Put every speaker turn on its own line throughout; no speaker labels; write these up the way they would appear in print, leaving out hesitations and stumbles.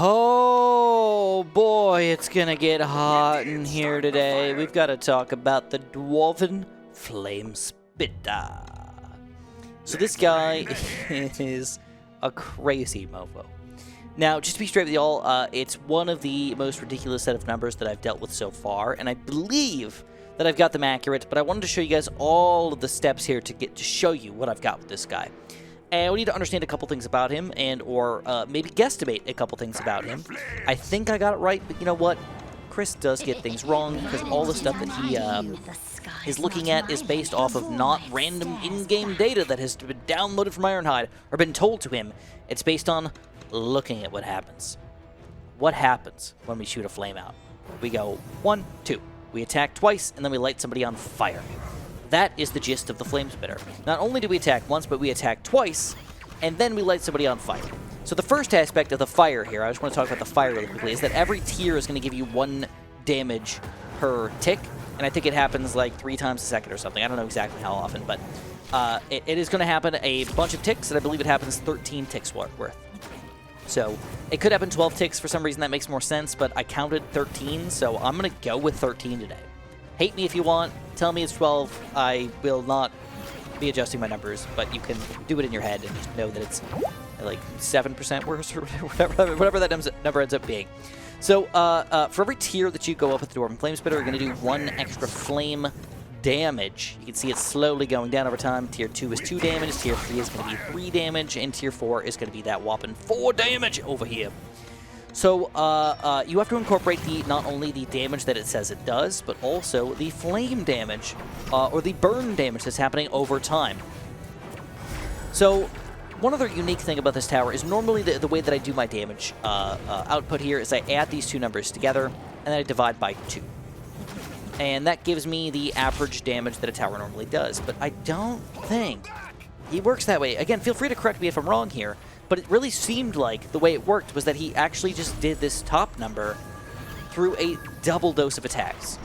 Oh boy, it's gonna get hot in here today. We've got to talk about the Dwarven Flamespitter. So this guy is a crazy mofo. Now, just to be straight with y'all, it's one of the most ridiculous set of numbers that I've dealt with so far, and I believe that I've got them accurate, but I wanted to show you guys all of the steps here to show you what I've got with this guy. And we need to understand a couple things about him, or maybe guesstimate a couple things about him. I think I got it right, but you know what? Chris does get things wrong, because all the stuff that he is looking at is based off of not random in-game data that has been downloaded from Ironhide, or been told to him. It's based on looking at what happens. What happens when we shoot a flame out? We go 1, 2. We attack twice, and then we light somebody on fire. That is the gist of the Flamespitter. Not only do we attack once, but we attack twice, and then we light somebody on fire. So the first aspect of the fire here, I just want to talk about the fire really quickly, is that every tier is going to give you 1 damage per tick, and I think it happens like 3 times a second or something. I don't know exactly how often, but it is going to happen a bunch of ticks, and I believe it happens 13 ticks worth. So it could happen 12 ticks for some reason. That makes more sense, but I counted 13, so I'm going to go with 13 today. Hate me if you want. Tell me it's 12. I will not be adjusting my numbers, but you can do it in your head and just know that it's like 7% worse or whatever that number ends up being. So for every tier that you go up with the Dwarven Flamespitter, you're going to do 1 extra flame damage. You can see it slowly going down over time. Tier 2 is 2 damage, Tier 3 is going to be 3 damage, and Tier 4 is going to be that whopping 4 damage over here. So you have to incorporate not only the damage that it says it does, but also the flame damage, or the burn damage that's happening over time. So one other unique thing about this tower is normally the way that I do my damage output here is I add these 2 numbers together, and then I divide by 2. And that gives me the average damage that a tower normally does. But I don't think he works that way. Again, feel free to correct me if I'm wrong here, but it really seemed like the way it worked was that he actually just did this top number through a double dose of attacks.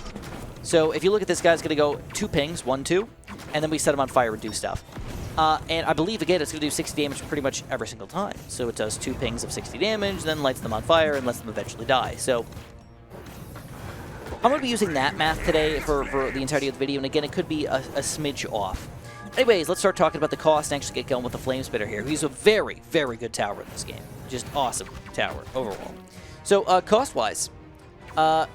So if you look at this guy's going to go 2 pings, 1, 2, and then we set him on fire and do stuff. And I believe, again, it's going to do 60 damage pretty much every single time. So it does 2 pings of 60 damage, then lights them on fire and lets them eventually die. So I'm going to be using that math today for the entirety of the video, and again, it could be a smidge off. Anyways, let's start talking about the cost and actually get going with the Flamespitter here. He's a very, very good tower in this game. Just awesome tower overall. So, cost-wise,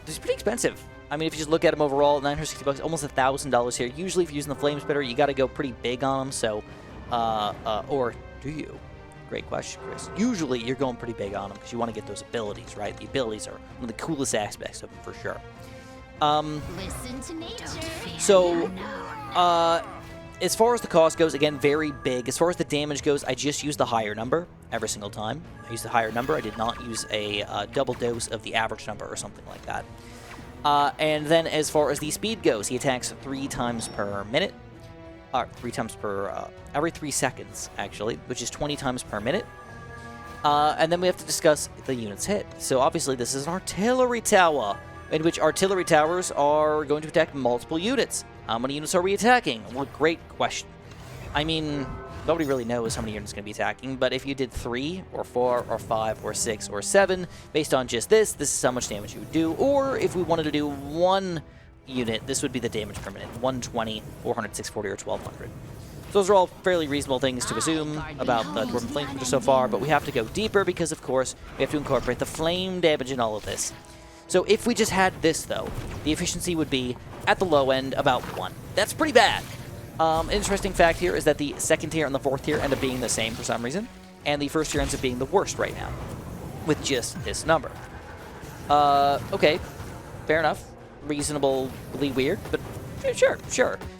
he's pretty expensive. I mean, if you just look at him overall, $960, almost $1,000 here. Usually, if you're using the Flamespitter, you got to go pretty big on him, so, or do you? Great question, Chris. Usually, you're going pretty big on him because you want to get those abilities, right? The abilities are one of the coolest aspects of him, for sure.
Listen to nature.
So, as far as the cost goes, again, very big. As far as the damage goes, I just use the higher number every single time. I use the higher number. I did not use a double dose of the average number or something like that. And then as far as the speed goes, he attacks 3 times per minute. 3 times per, every 3 seconds, actually, which is 20 times per minute. And then we have to discuss the unit's hit. So obviously this is an artillery tower, in which artillery towers are going to attack multiple units. How many units are we attacking? Well, great question. I mean, nobody really knows how many units going to be attacking, but if you did 3, or 4, or 5, or 6, or 7, based on just this is how much damage you would do. Or if we wanted to do 1 unit, this would be the damage per minute. 120, 400, 640, or 1200. Those are all fairly reasonable things to assume about the Dwarven Flamespitter so far, but we have to go deeper because, of course, we have to incorporate the flame damage in all of this. So if we just had this, though, the efficiency would be, at the low end, about 1. That's pretty bad. An interesting fact here is that the 2nd tier and the 4th tier end up being the same for some reason, and the 1st tier ends up being the worst right now, with just this number. Okay, fair enough. Reasonably weird, but sure.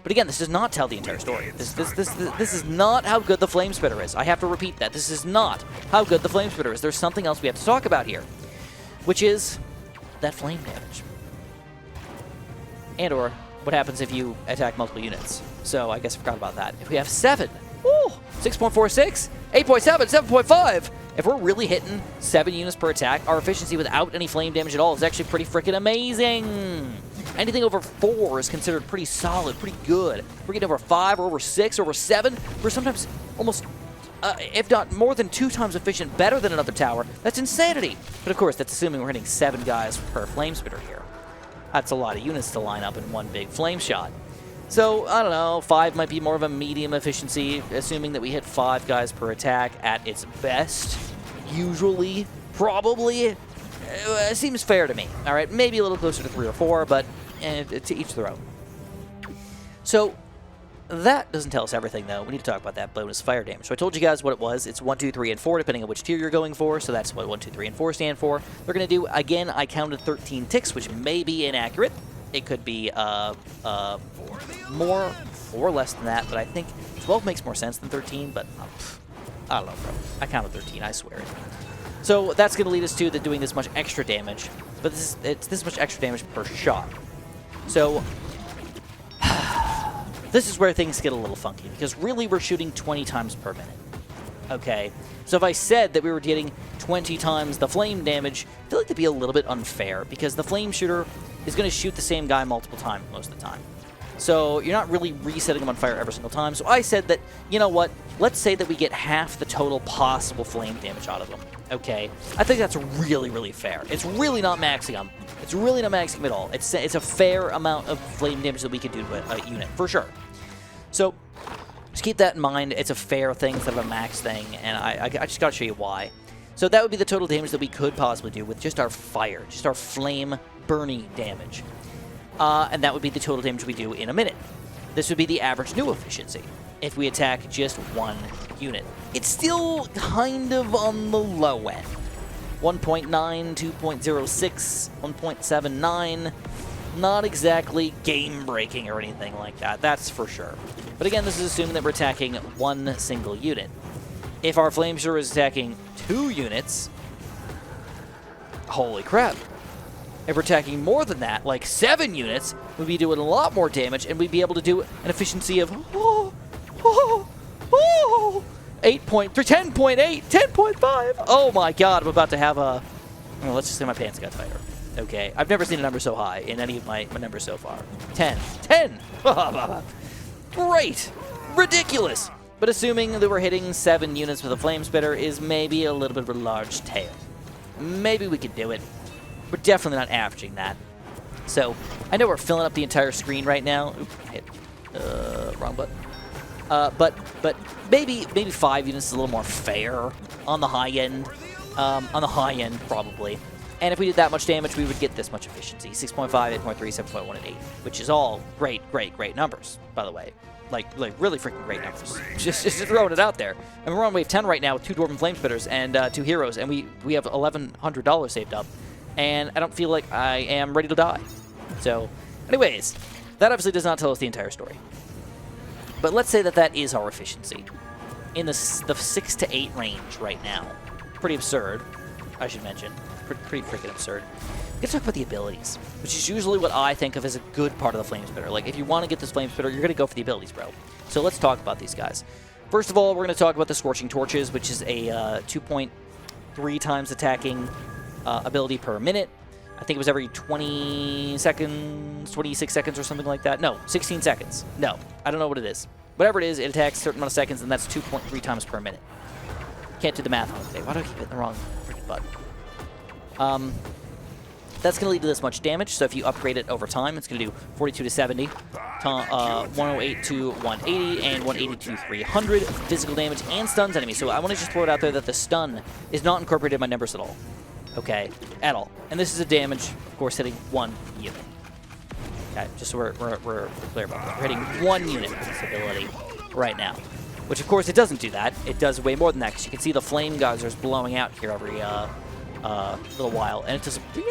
But again, this does not tell the entire story. This is not how good the Flamespitter is. I have to repeat that. This is not how good the Flamespitter is. There's something else we have to talk about here, which is that flame damage. And or what happens if you attack multiple units. So I guess I forgot about that. If we have 7, 6.46, 8.7, 7.5. If we're really hitting 7 units per attack, our efficiency without any flame damage at all is actually pretty freaking amazing. Anything over 4 is considered pretty solid, pretty good. If we're getting over 5 or over 6 or over 7, we're sometimes almost if not more than 2 times efficient, better than another tower. That's insanity. But of course, that's assuming we're hitting 7 guys per Flamespitter here. That's a lot of units to line up in one big flame shot. So, I don't know, 5 might be more of a medium efficiency, assuming that we hit 5 guys per attack at its best. Usually, probably, seems fair to me. All right, maybe a little closer to 3 or 4, but to each their own. So, that doesn't tell us everything, though. We need to talk about that bonus fire damage. So I told you guys what it was. It's 1, 2, 3, and 4, depending on which tier you're going for. So that's what 1, 2, 3, and 4 stand for. We're going to do, again, I counted 13 ticks, which may be inaccurate. It could be more or less than that, but I think 12 makes more sense than 13, but I don't know, bro. I counted 13, I swear it. So that's going to lead us to doing this much extra damage, but it's this much extra damage per shot. So this is where things get a little funky, because really we're shooting 20 times per minute. Okay, so if I said that we were getting 20 times the flame damage, I feel like that'd be a little bit unfair, because the flame shooter is going to shoot the same guy multiple times most of the time. So you're not really resetting them on fire every single time. So I said that, you know what, let's say that we get half the total possible flame damage out of them. Okay, I think that's really, really fair. It's really not maxing them. It's really not maxing them at all. It's a fair amount of flame damage that we could do to a unit, for sure. So just keep that in mind. It's a fair thing instead of a max thing, and I just got to show you why. So that would be the total damage that we could possibly do with just our fire, just our flame burning damage. And that would be the total damage we do in a minute. This would be the average new efficiency if we attack just 1 unit. It's still kind of on the low end. 1.9, 2.06, 1.79. Not exactly game-breaking or anything like that, that's for sure. But again, this is assuming that we're attacking 1 single unit. If our Flameshooter is attacking 2 units, holy crap. If we're attacking more than that, like 7 units, we'd be doing a lot more damage, and we'd be able to do an efficiency of 8.3, 10.8, 10.5. Oh my god, I'm about to have a... Well, let's just say my pants got tighter. Okay, I've never seen a number so high in any of my numbers so far. 10. 10! Great! Ridiculous! But assuming that we're hitting 7 units with a Flamespitter is maybe a little bit of a large tail. Maybe we could do it. We're definitely not averaging that. So, I know we're filling up the entire screen right now. Oop, hit. Wrong button. But maybe 5 units is a little more fair on the high end. On the high end, probably. And if we did that much damage, we would get this much efficiency. 6.5, 8.3, 7.1, and 8. Which is all great, great, great numbers, by the way. Like really freaking great numbers. Just throwing it out there. And we're on wave 10 right now with 2 Dwarven Flamespitters and 2 heroes. And we have $1,100 saved up. And I don't feel like I am ready to die. So, anyways, that obviously does not tell us the entire story. But let's say that that is our efficiency. In the 6 to 8 range right now. Pretty absurd, I should mention. Pretty freaking absurd. Let's talk about the abilities, which is usually what I think of as a good part of the Flamespitter. Like, if you want to get this Flamespitter, you're going to go for the abilities, bro. So let's talk about these guys. First of all, we're going to talk about the Scorching Torches, which is a 2.3 times attacking ability per minute. I think it was every 20 seconds, 26 seconds or something like that. No, 16 seconds. No, I don't know what it is. Whatever it is, it attacks a certain amount of seconds, and that's 2.3 times per minute. Can't do the math on it today. Why do I keep hitting the wrong freaking button? That's going to lead to this much damage, so if you upgrade it over time, it's going to do 42 to 70, 108 to 180, and 180 to 300 physical damage and stuns enemies. So I want to just throw it out there that the stun is not incorporated in my numbers at all. Okay, at all. And this is a damage, of course, hitting 1 unit. Okay, just so we're clear about that. We're hitting 1 unit with this ability right now. Which, of course, it doesn't do that. It does way more than that, because you can see the flame geysers blowing out here every little while. And it does, you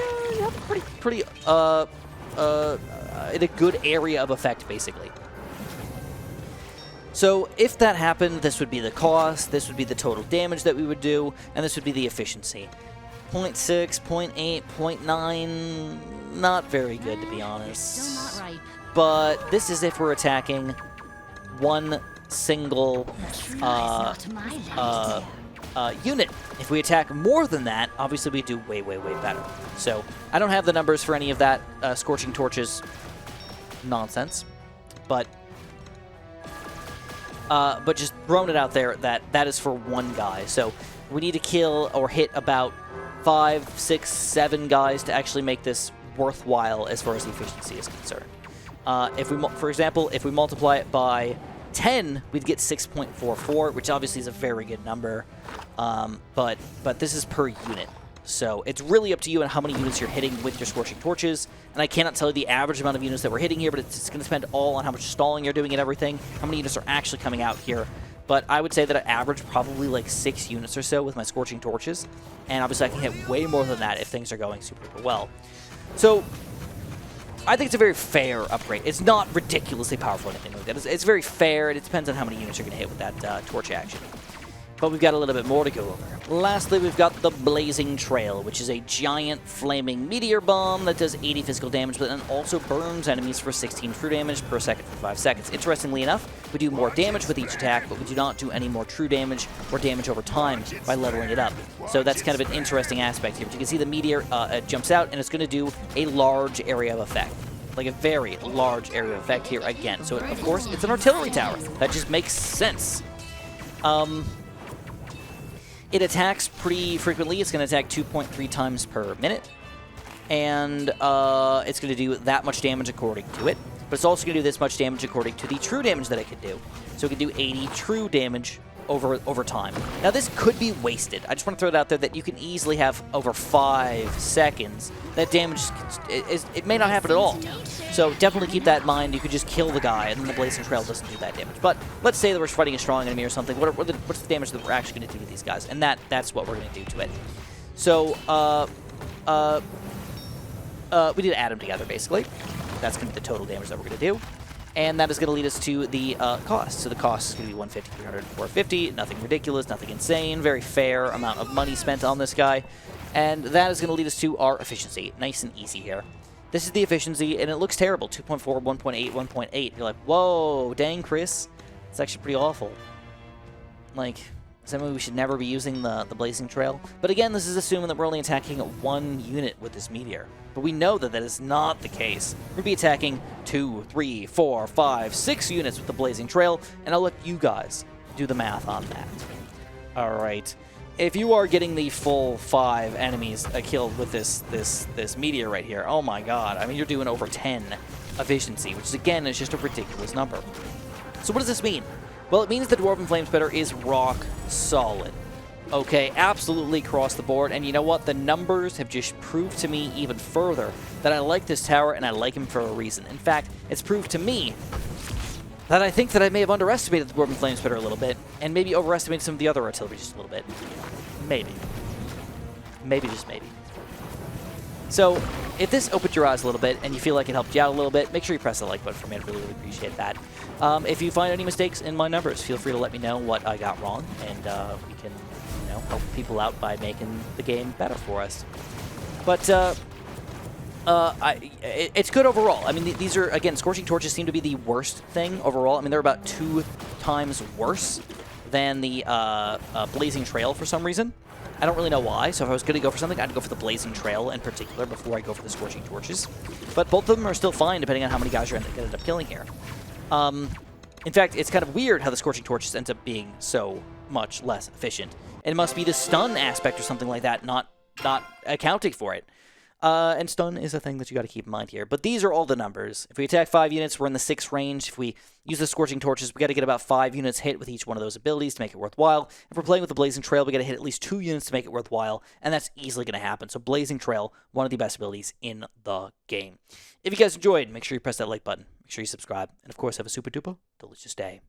have a pretty in a good area of effect, basically. So if that happened, this would be the cost, this would be the total damage that we would do, and this would be the efficiency. 0.6, 0.8, 0.9, not very good, to be honest.
Still not right.
But this is if we're attacking 1 single unit. If we attack more than that, obviously we do way, way, way better. So I don't have the numbers for any of that Scorching Torches nonsense, but but just throwing it out there that is for one guy. So we need to kill or hit about 5, 6, 7 guys to actually make this worthwhile as far as the efficiency is concerned. For example, if we multiply it by 10, we'd get 6.44, which obviously is a very good number, but this is per unit. So it's really up to you on how many units you're hitting with your Scorching Torches, and I cannot tell you the average amount of units that we're hitting here, but it's going to depend all on how much stalling you're doing and everything, how many units are actually coming out here. But I would say that I average probably like 6 units or so with my Scorching Torches, and obviously I can hit way more than that if things are going super well. So I think it's a very fair upgrade. It's not ridiculously powerful or anything like that. It's very fair, and it depends on how many units you're going to hit with that torch action. But we've got a little bit more to go over. Lastly, we've got the Blazing Trail, which is a giant flaming meteor bomb that does 80 physical damage, but then also burns enemies for 16 true damage per second for 5 seconds. Interestingly enough, we do more damage with each attack, but we do not do any more true damage or damage over time by leveling it up. So that's kind of an interesting aspect here. But you can see the meteor jumps out, and it's going to do a large area of effect. Like a very large area of effect here again. So, of course, it's an artillery tower. That just makes sense. It attacks pretty frequently. It's going to attack 2.3 times per minute. And it's going to do that much damage according to it. But it's also going to do this much damage according to the true damage that it can do. So it can do 80 true damage over time. Now, this could be wasted. I just want to throw it out there that you can easily have over 5 seconds. That damage, it may not happen at all. So definitely keep that in mind. You could just kill the guy, and then the Blazing Trail doesn't do that damage. But let's say that we're fighting a strong enemy or something. What's the damage that we're actually going to do to these guys? And that's what we're going to do to it. So, we need to add them together, basically. That's going to be the total damage that we're going to do. And that is going to lead us to the cost. So the cost is going to be 150, 300, 450. Nothing ridiculous, nothing insane. Very fair amount of money spent on this guy. And that is going to lead us to our efficiency. Nice and easy here. This is the efficiency, and it looks terrible. 2.4, 1.8, 1.8. You're like, whoa, dang, Chris. It's actually pretty awful. Like, does that mean we should never be using the Blazing Trail? But again, this is assuming that we're only attacking 1 unit with this meteor. But we know that that is not the case. We're going to be attacking 2, 3, 4, 5, 6 units with the Blazing Trail, and I'll let you guys do the math on that. All right. If you are getting the full 5 enemies killed with this meteor right here, oh my god. I mean, you're doing over 10 efficiency, which, again, is just a ridiculous number. So what does this mean? Well, it means the Dwarven Flamespitter is rock solid. Okay, absolutely across the board, and you know what? The numbers have just proved to me even further that I like this tower, and I like him for a reason. In fact, it's proved to me that I think that I may have underestimated the Dwarven Flamespitter a little bit, and maybe overestimated some of the other artillery just a little bit. Maybe. Maybe, just maybe. So, if this opened your eyes a little bit, and you feel like it helped you out a little bit, make sure you press the like button for me. I'd really, really appreciate that. If you find any mistakes in my numbers, feel free to let me know what I got wrong, and we can, help people out by making the game better for us. But it's good overall. I mean, these are, again, Scorching Torches seem to be the worst thing overall. I mean, they're about 2 times worse than the Blazing Trail for some reason. I don't really know why, so if I was going to go for something, I'd go for the Blazing Trail in particular before I go for the Scorching Torches. But both of them are still fine, depending on how many guys you're going to end up killing here. In fact, it's kind of weird how the Scorching Torches ends up being so much less efficient. It must be the stun aspect or something like that, not accounting for it. And stun is a thing that you got to keep in mind here. But these are all the numbers. If we attack 5 units, we're in the 6 range. If we use the Scorching Torches, we got to get about 5 units hit with each one of those abilities to make it worthwhile. If we're playing with the Blazing Trail, we got to hit at least 2 units to make it worthwhile, and that's easily going to happen. So Blazing Trail, one of the best abilities in the game. If you guys enjoyed, make sure you press that like button. Make sure you subscribe, and of course, have a super duper delicious day.